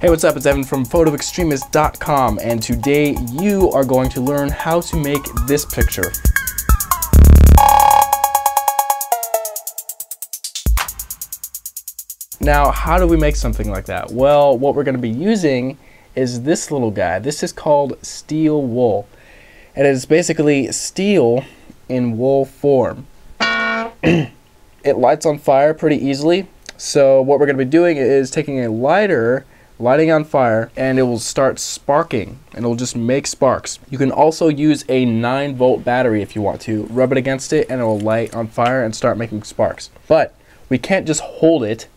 Hey, what's up? It's Evan from Extremist.com, and today you are going to learn how to make this picture. Now, how do we make something like that? Well, what we're going to be using is this little guy. This is called steel wool. It is basically steel in wool form. It lights on fire pretty easily. So what we're going to be doing is taking a lighter, lighting on fire, and it will start sparking, and it will just make sparks. You can also use a 9-volt battery if you want to. Rub it against it and it will light on fire and start making sparks. But we can't just hold it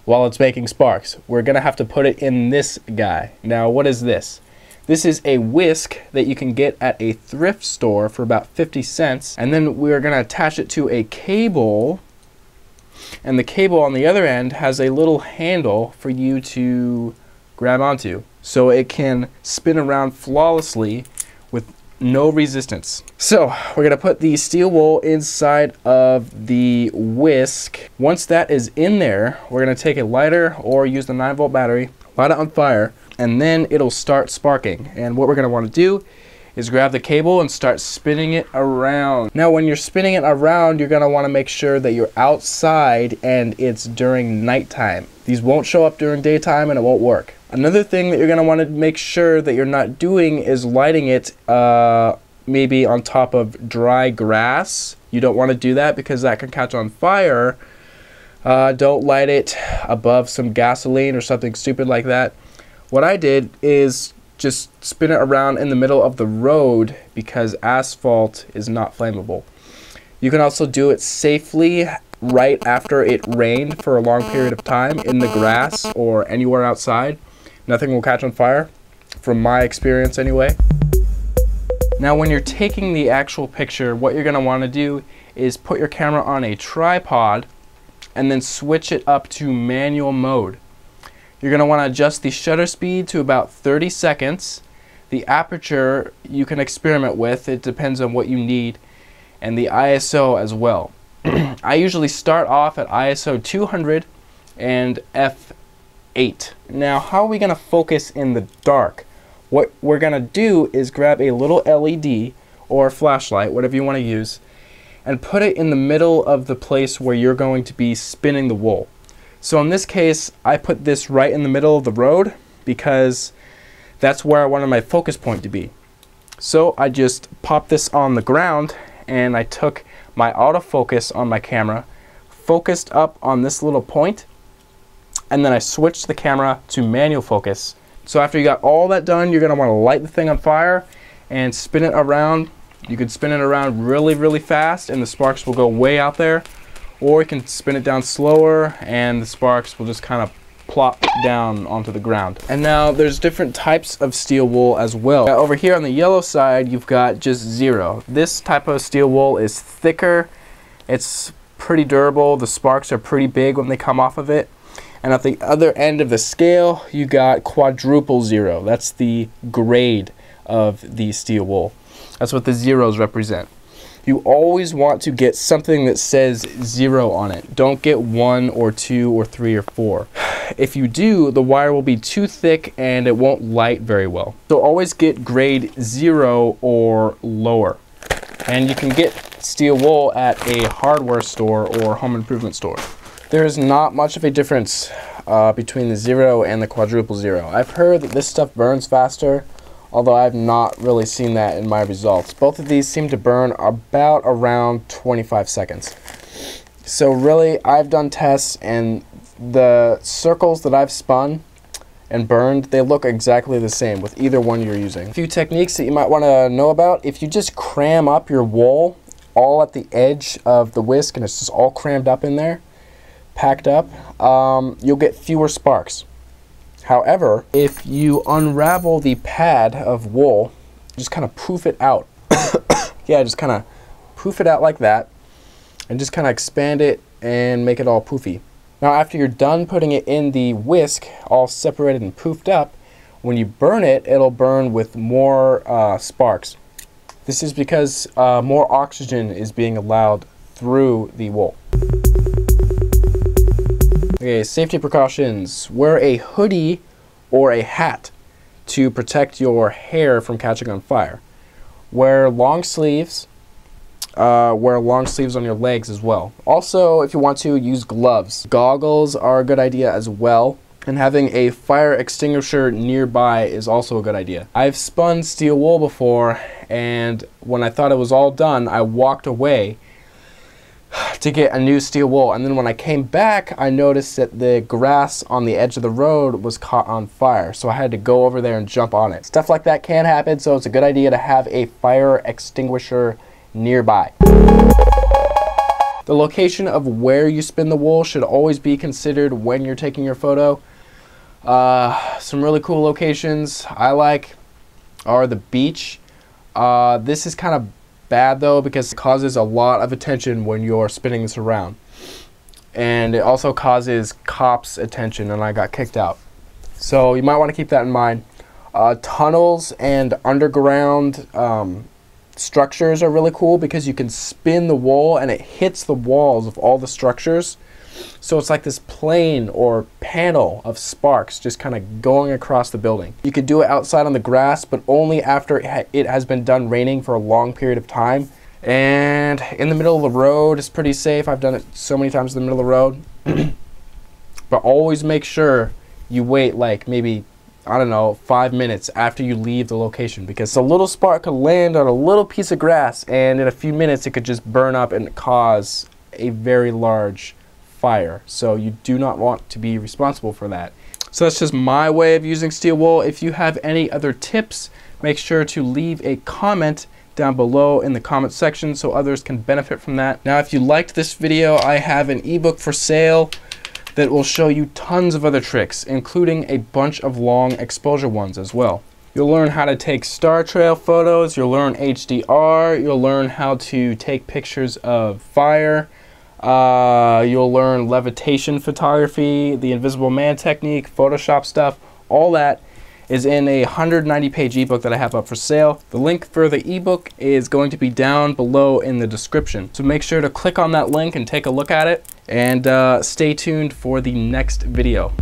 while it's making sparks. We're gonna have to put it in this guy. Now, what is this? This is a whisk that you can get at a thrift store for about 50 cents. And then we're gonna attach it to a cable, and the cable on the other end has a little handle for you to grab onto, so it can spin around flawlessly with no resistance. So we're gonna put the steel wool inside of the whisk. Once that is in there, we're gonna take a lighter or use the 9-volt battery, light it on fire, and then it'll start sparking. And what we're gonna wanna do is grab the cable and start spinning it around. Now, when you're spinning it around, you're gonna wanna make sure that you're outside and it's during nighttime. These won't show up during daytime and it won't work. Another thing that you're gonna wanna make sure that you're not doing is lighting it maybe on top of dry grass. You don't wanna do that because that can catch on fire. Don't light it above some gasoline or something stupid like that. What I did is just spin it around in the middle of the road because asphalt is not flammable. You can also do it safely right after it rained for a long period of time in the grass or anywhere outside. Nothing will catch on fire, from my experience anyway. Now, when you're taking the actual picture, what you're gonna wanna do is put your camera on a tripod and then switch it up to manual mode. You're going to want to adjust the shutter speed to about 30 seconds. The aperture you can experiment with, it depends on what you need, and the ISO as well. I usually start off at ISO 200 and f8. Now, how are we going to focus in the dark? What we're going to do is grab a little LED or flashlight, whatever you want to use, and put it in the middle of the place where you're going to be spinning the wool. So in this case, I put this right in the middle of the road because that's where I wanted my focus point to be. So I just popped this on the ground and I took my autofocus on my camera, focused up on this little point, and then I switched the camera to manual focus. So after you got all that done, you're gonna wanna light the thing on fire and spin it around. You could spin it around really, really fast and the sparks will go way out there. Or you can spin it down slower and the sparks will just kind of plop down onto the ground. And now there's different types of steel wool as well. Over here on the yellow side, you've got just 0. This type of steel wool is thicker. It's pretty durable. The sparks are pretty big when they come off of it. And at the other end of the scale, you got quadruple 0. That's the grade of the steel wool. That's what the zeros represent. You always want to get something that says 0 on it. Don't get 1 or 2 or 3 or 4. If you do, the wire will be too thick and it won't light very well. So always get grade 0 or lower. And you can get steel wool at a hardware store or home improvement store. There is not much of a difference between the 0 and the quadruple 0. I've heard that this stuff burns faster, although I've not really seen that in my results. Both of these seem to burn about around 25 seconds. So really, I've done tests and the circles that I've spun and burned, they look exactly the same with either one you're using. A few techniques that you might want to know about: if you just cram up your wool all at the edge of the whisk and it's just all crammed up in there, packed up, you'll get fewer sparks. However, if you unravel the pad of wool, just kind of poof it out. Yeah, just kind of poof it out like that, and just kind of expand it and make it all poofy. Now, after you're done putting it in the whisk, all separated and poofed up, when you burn it, it'll burn with more sparks. This is because more oxygen is being allowed through the wool. Okay, safety precautions. Wear a hoodie or a hat to protect your hair from catching on fire. Wear long sleeves. Wear long sleeves on your legs as well. Also, if you want to, use gloves. Goggles are a good idea as well. And having a fire extinguisher nearby is also a good idea. I've spun steel wool before, and when I thought it was all done, I walked away to get a new steel wool, and then when I came back, I noticed that the grass on the edge of the road was caught on fire, so I had to go over there and jump on it. Stuff like that can happen, so it's a good idea to have a fire extinguisher nearby. The location of where you spin the wool should always be considered when you're taking your photo. Some really cool locations I like are the beach. This is kind of bad though because it causes a lot of attention when you're spinning this around, and it also causes cops attention, and I got kicked out. So you might want to keep that in mind. Tunnels and underground structures are really cool because you can spin the wool and it hits the walls of all the structures. So it's like this plane or panel of sparks just kind of going across the building. You could do it outside on the grass, but only after it has been done raining for a long period of time. And in the middle of the road is pretty safe. I've done it so many times in the middle of the road. But always make sure you wait like maybe, I don't know, 5 minutes after you leave the location, because a little spark could land on a little piece of grass and in a few minutes it could just burn up and cause a very large fire. So you do not want to be responsible for that. So that's just my way of using steel wool. If you have any other tips, make sure to leave a comment down below in the comment section so others can benefit from that. Now, if you liked this video, I have an ebook for sale that will show you tons of other tricks, including a bunch of long exposure ones as well. You'll learn how to take star trail photos, you'll learn HDR, you'll learn how to take pictures of fire, you'll learn levitation photography, the invisible man technique, Photoshop stuff. All that is in a 190-page ebook that I have up for sale. The link for the ebook is going to be down below in the description. So make sure to click on that link and take a look at it, and stay tuned for the next video.